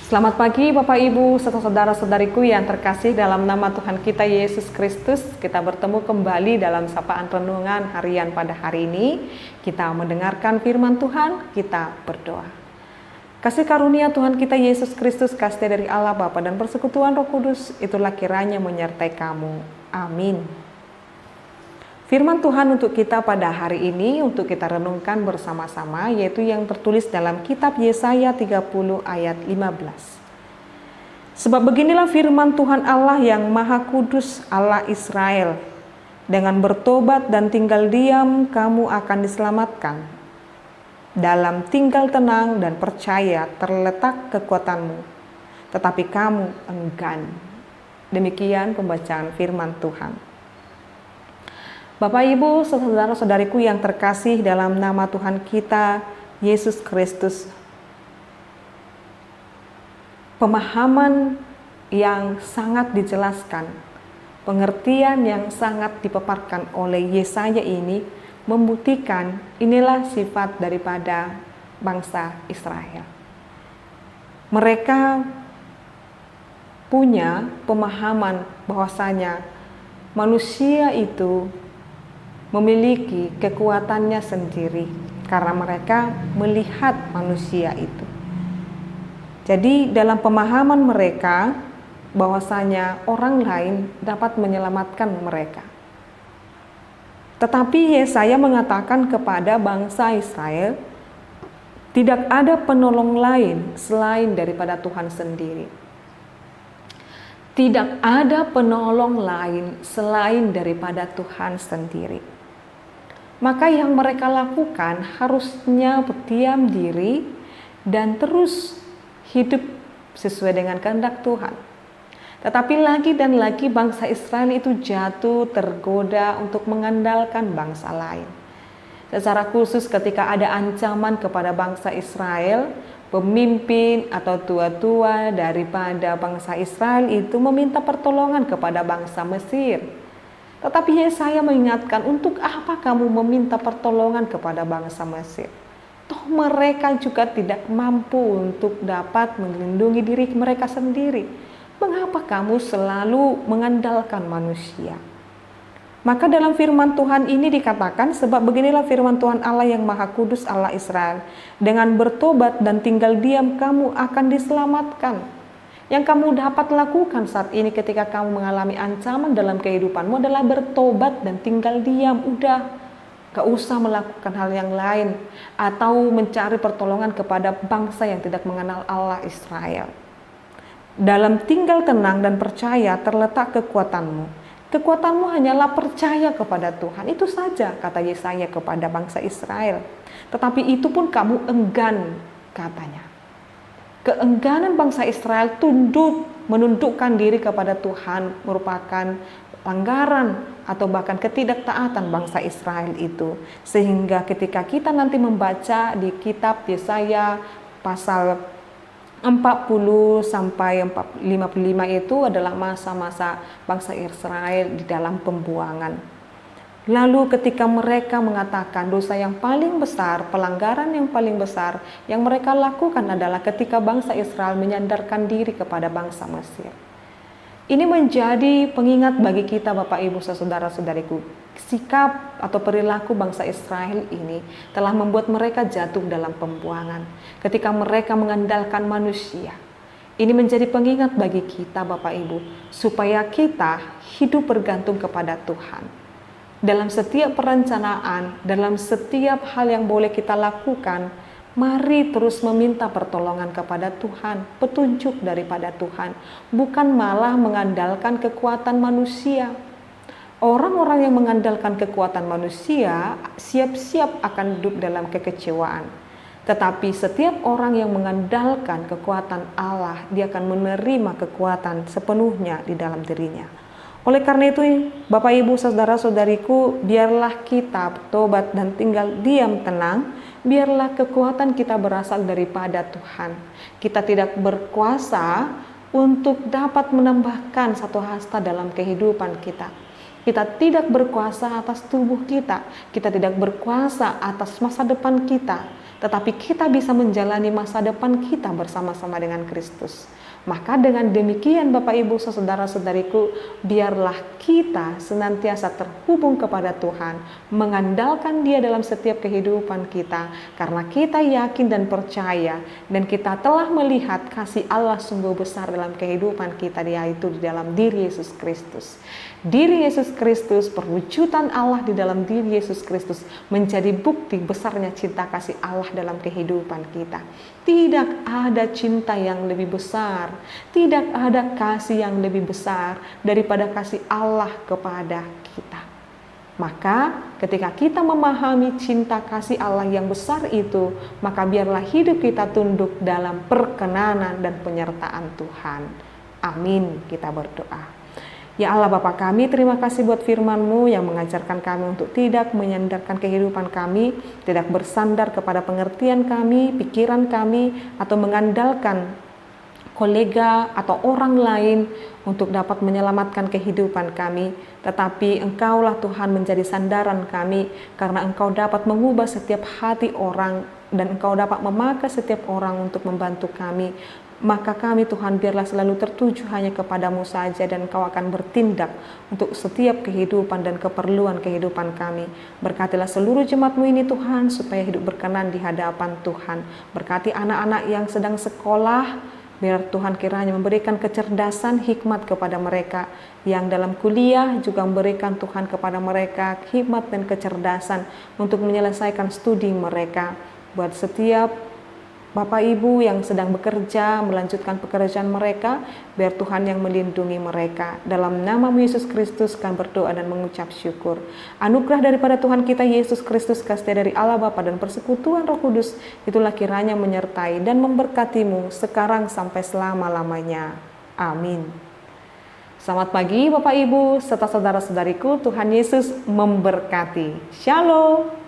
Selamat pagi Bapak Ibu serta saudara-saudariku yang terkasih dalam nama Tuhan kita Yesus Kristus. Kita bertemu kembali dalam sapaan renungan harian pada hari ini. Kita mendengarkan firman Tuhan, kita berdoa. Kasih karunia Tuhan kita Yesus Kristus, kasih dari Allah Bapa dan persekutuan Roh Kudus, itulah kiranya menyertai kamu. Amin. Firman Tuhan untuk kita pada hari ini untuk kita renungkan bersama-sama yaitu yang tertulis dalam kitab Yesaya 30 ayat 15. Sebab beginilah firman Tuhan Allah yang Maha Kudus, Allah Israel. Dengan bertobat dan tinggal diam kamu akan diselamatkan. Dalam tinggal tenang dan percaya terletak kekuatanmu, tetapi kamu enggan. Demikian pembacaan firman Tuhan. Bapak Ibu, saudara-saudariku yang terkasih dalam nama Tuhan kita, Yesus Kristus. Pemahaman yang sangat dijelaskan, pengertian yang sangat dipaparkan oleh Yesaya ini membuktikan inilah sifat daripada bangsa Israel. Mereka punya pemahaman bahwasanya manusia itu memiliki kekuatannya sendiri karena mereka melihat manusia itu. Jadi dalam pemahaman mereka bahwasanya orang lain dapat menyelamatkan mereka. Tetapi Yesaya mengatakan kepada bangsa Israel, tidak ada penolong lain selain daripada Tuhan sendiri. Tidak ada penolong lain selain daripada Tuhan sendiri. Maka yang mereka lakukan harusnya berdiam diri dan terus hidup sesuai dengan kehendak Tuhan. Tetapi lagi dan lagi bangsa Israel itu jatuh tergoda untuk mengandalkan bangsa lain. Secara khusus ketika ada ancaman kepada bangsa Israel, pemimpin atau tua-tua daripada bangsa Israel itu meminta pertolongan kepada bangsa Mesir. Tetapi Yesaya mengingatkan, untuk apa kamu meminta pertolongan kepada bangsa Mesir? Toh mereka juga tidak mampu untuk dapat melindungi diri mereka sendiri. Mengapa kamu selalu mengandalkan manusia? Maka dalam firman Tuhan ini dikatakan, sebab beginilah firman Tuhan Allah yang Maha Kudus, Allah Israel. Dengan bertobat dan tinggal diam kamu akan diselamatkan. Yang kamu dapat lakukan saat ini ketika kamu mengalami ancaman dalam kehidupanmu adalah bertobat dan tinggal diam. Udah, gak usah melakukan hal yang lain atau mencari pertolongan kepada bangsa yang tidak mengenal Allah Israel. Dalam tinggal tenang dan percaya terletak kekuatanmu. Kekuatanmu hanyalah percaya kepada Tuhan. Itu saja kata Yesaya kepada bangsa Israel. Tetapi itu pun kamu enggan katanya. Keengganan bangsa Israel menundukkan diri kepada Tuhan merupakan pelanggaran atau bahkan ketidaktaatan bangsa Israel itu. Sehingga ketika kita nanti membaca di kitab Yesaya pasal 40 sampai 55 itu adalah masa-masa bangsa Israel di dalam pembuangan. Lalu ketika mereka mengatakan dosa yang paling besar, pelanggaran yang paling besar yang mereka lakukan adalah ketika bangsa Israel menyandarkan diri kepada bangsa Mesir. Ini menjadi pengingat bagi kita Bapak Ibu saudara-saudariku. Sikap atau perilaku bangsa Israel ini telah membuat mereka jatuh dalam pembuangan ketika mereka mengandalkan manusia. Ini menjadi pengingat bagi kita Bapak Ibu supaya kita hidup bergantung kepada Tuhan. Dalam setiap perencanaan, dalam setiap hal yang boleh kita lakukan, mari terus meminta pertolongan kepada Tuhan, petunjuk daripada Tuhan, bukan malah mengandalkan kekuatan manusia. Orang-orang yang mengandalkan kekuatan manusia siap-siap akan hidup dalam kekecewaan. Tetapi setiap orang yang mengandalkan kekuatan Allah, dia akan menerima kekuatan sepenuhnya di dalam dirinya. Oleh karena itu, Bapak Ibu saudara-saudariku, biarlah kita bertobat dan tinggal diam tenang, biarlah kekuatan kita berasal daripada Tuhan. Kita tidak berkuasa untuk dapat menambahkan satu hasta dalam kehidupan kita. Kita tidak berkuasa atas tubuh kita, kita tidak berkuasa atas masa depan kita. tetapi kita bisa menjalani masa depan kita bersama-sama dengan Kristus. Maka dengan demikian Bapak Ibu saudara-saudariku, biarlah kita senantiasa terhubung kepada Tuhan, mengandalkan Dia dalam setiap kehidupan kita, karena kita yakin dan percaya, dan kita telah melihat kasih Allah sungguh besar dalam kehidupan kita, yaitu di dalam diri Yesus Kristus. Diri Yesus Kristus, perwujudan Allah di dalam diri Yesus Kristus menjadi bukti besarnya cinta kasih Allah dalam kehidupan kita. Tidak ada cinta yang lebih besar, tidak ada kasih yang lebih besar daripada kasih Allah kepada kita. Maka ketika kita memahami cinta kasih Allah yang besar itu, maka biarlah hidup kita tunduk dalam perkenanan dan penyertaan Tuhan. Amin, kita berdoa. Ya Allah Bapa kami, terima kasih buat firman-Mu yang mengajarkan kami untuk tidak menyandarkan kehidupan kami, tidak bersandar kepada pengertian kami, pikiran kami, atau mengandalkan kolega atau orang lain untuk dapat menyelamatkan kehidupan kami. Tetapi Engkaulah Tuhan menjadi sandaran kami, karena Engkau dapat mengubah setiap hati orang, dan Engkau dapat memakai setiap orang untuk membantu kami. Maka kami Tuhan biarlah selalu tertuju hanya kepadamu saja, dan Engkau akan bertindak untuk setiap kehidupan dan keperluan kehidupan kami. Berkatilah seluruh jemaat-Mu ini Tuhan, supaya hidup berkenan di hadapan Tuhan. Berkati anak-anak yang sedang sekolah, biar Tuhan kiranya memberikan kecerdasan, hikmat kepada mereka. Yang dalam kuliah juga memberikan Tuhan kepada mereka hikmat dan kecerdasan untuk menyelesaikan studi mereka. Buat setiap Bapak Ibu yang sedang bekerja, melanjutkan pekerjaan mereka, biar Tuhan yang melindungi mereka. Dalam nama Yesus Kristus kami berdoa dan mengucap syukur. Anugerah daripada Tuhan kita Yesus Kristus, kasih dari Allah Bapa dan persekutuan Roh Kudus, itulah kiranya menyertai dan memberkatimu sekarang sampai selama-lamanya. Amin. Selamat pagi Bapak Ibu serta saudara-saudariku, Tuhan Yesus memberkati. Shalom.